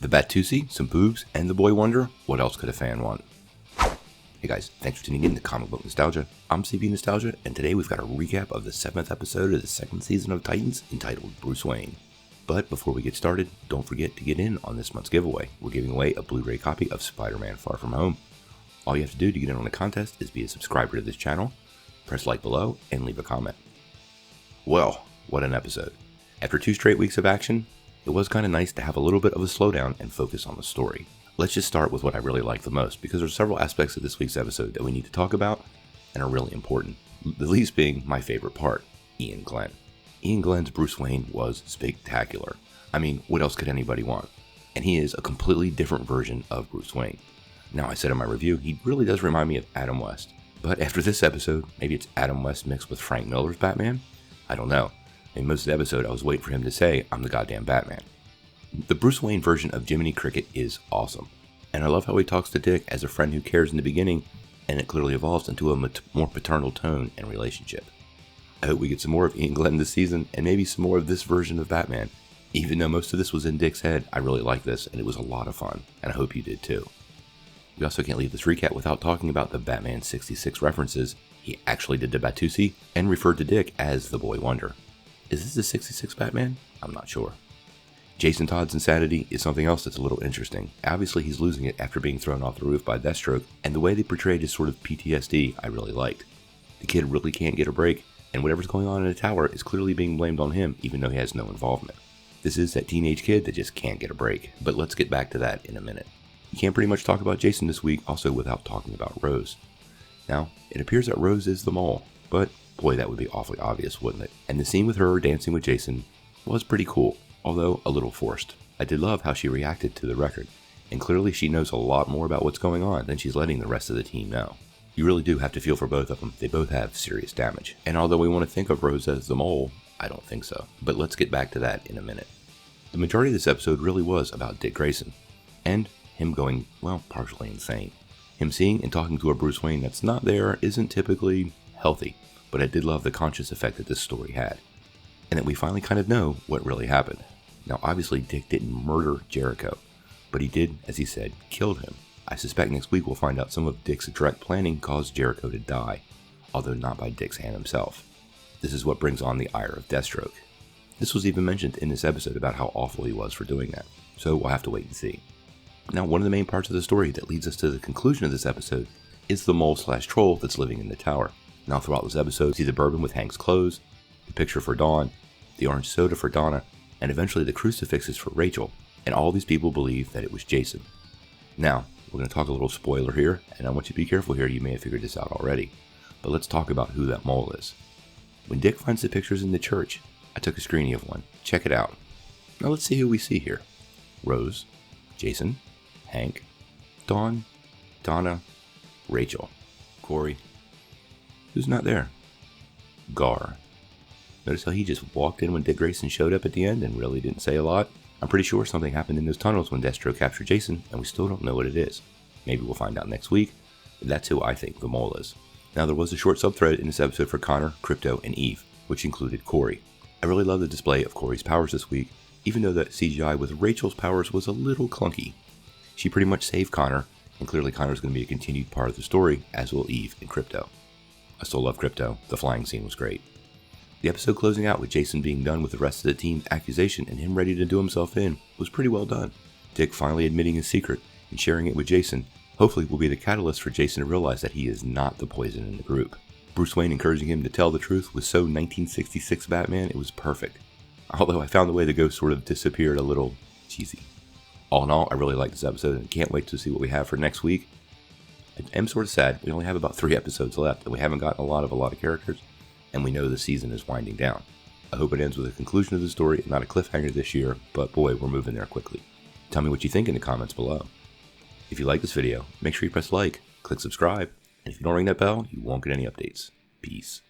The Batusi, some boobs, and the Boy Wonder. What else could a fan want? Hey guys, thanks for tuning in to Comic Book Nostalgia. I'm CB Nostalgia, and today we've got a recap of the 7th episode of the 2nd season of Titans, entitled Bruce Wayne. But before we get started, don't forget to get in on this month's giveaway. We're giving away a Blu-ray copy of Spider-Man Far From Home. All you have to do to get in on the contest is be a subscriber to this channel, press like below, and leave a comment. Well, what an episode. After 2 straight weeks of action, it was kind of nice to have a little bit of a slowdown and focus on the story. Let's just start with what I really like the most, because there's several aspects of this week's episode that we need to talk about and are really important. The least being my favorite part, Iain Glen. Iain Glen's Bruce Wayne was spectacular. I mean, what else could anybody want? And he is a completely different version of Bruce Wayne. Now, I said in my review, he really does remind me of Adam West. But after this episode, maybe it's Adam West mixed with Frank Miller's Batman? I don't know. In most of the episode, I was waiting for him to say, "I'm the goddamn Batman." The Bruce Wayne version of Jiminy Cricket is awesome. And I love how he talks to Dick as a friend who cares in the beginning, and it clearly evolves into a more paternal tone and relationship. I hope we get some more of Iain Glen this season, and maybe some more of this version of Batman. Even though most of this was in Dick's head, I really like this, and it was a lot of fun, and I hope you did too. We also can't leave this recap without talking about the Batman 66 references. He actually did the Batusi, and referred to Dick as the Boy Wonder. Is this the 66 Batman? I'm not sure. Jason Todd's insanity is something else that's a little interesting. Obviously he's losing it after being thrown off the roof by Deathstroke, and the way they portrayed his sort of PTSD I really liked. The kid really can't get a break, and whatever's going on in the tower is clearly being blamed on him even though he has no involvement. This is that teenage kid that just can't get a break, but let's get back to that in a minute. You can't pretty much talk about Jason this week also without talking about Rose. Now, it appears that Rose is the mole, but boy, that would be awfully obvious, wouldn't it? And the scene with her dancing with Jason was pretty cool, although a little forced. I did love how she reacted to the record, and clearly she knows a lot more about what's going on than she's letting the rest of the team know. You really do have to feel for both of them. They both have serious damage. And although we want to think of Rose as the mole, I don't think so. But let's get back to that in a minute. The majority of this episode really was about Dick Grayson, and him going, well, partially insane. Him seeing and talking to a Bruce Wayne that's not there isn't typically healthy. But I did love the conscious effect that this story had, and that we finally kind of know what really happened. Now obviously Dick didn't murder Jericho, but he did, as he said, killed him. I suspect next week we'll find out some of Dick's direct planning caused Jericho to die, although not by Dick's hand himself. This is what brings on the ire of Deathstroke. This was even mentioned in this episode about how awful he was for doing that, so we'll have to wait and see. Now one of the main parts of the story that leads us to the conclusion of this episode is the mole/troll that's living in the tower. Now throughout this episode, see the bourbon with Hank's clothes, the picture for Dawn, the orange soda for Donna, and eventually the crucifixes for Rachel, and all these people believe that it was Jason. Now, we're going to talk a little spoiler here, and I want you to be careful here, you may have figured this out already, but let's talk about who that mole is. When Dick finds the pictures in the church, I took a screening of one. Check it out. Now let's see who we see here. Rose, Jason, Hank, Dawn, Donna, Rachel, Corey. Who's not there? Gar. Notice how he just walked in when Dick Grayson showed up at the end and really didn't say a lot? I'm pretty sure something happened in those tunnels when Deathstroke captured Jason, and we still don't know what it is. Maybe we'll find out next week, but that's who I think the mole is. Now there was a short subthread in this episode for Connor, Krypto, and Eve, which included Corey. I really love the display of Corey's powers this week, even though the CGI with Rachel's powers was a little clunky. She pretty much saved Connor, and clearly Connor's going to be a continued part of the story, as will Eve and Krypto. I still love Krypto. The flying scene was great. The episode closing out with Jason being done with the rest of the team's accusation and him ready to do himself in was pretty well done. Dick finally admitting his secret and sharing it with Jason hopefully will be the catalyst for Jason to realize that he is not the poison in the group. Bruce Wayne encouraging him to tell the truth was so 1966 Batman, it was perfect. Although I found the way the ghost sort of disappeared a little cheesy. All in all, I really liked this episode and can't wait to see what we have for next week. I am sort of sad. We only have about 3 episodes left, and we haven't gotten a lot of characters, and we know the season is winding down. I hope it ends with a conclusion of the story and not a cliffhanger this year, but boy, we're moving there quickly. Tell me what you think in the comments below. If you like this video, make sure you press like, click subscribe, and if you don't ring that bell, you won't get any updates. Peace.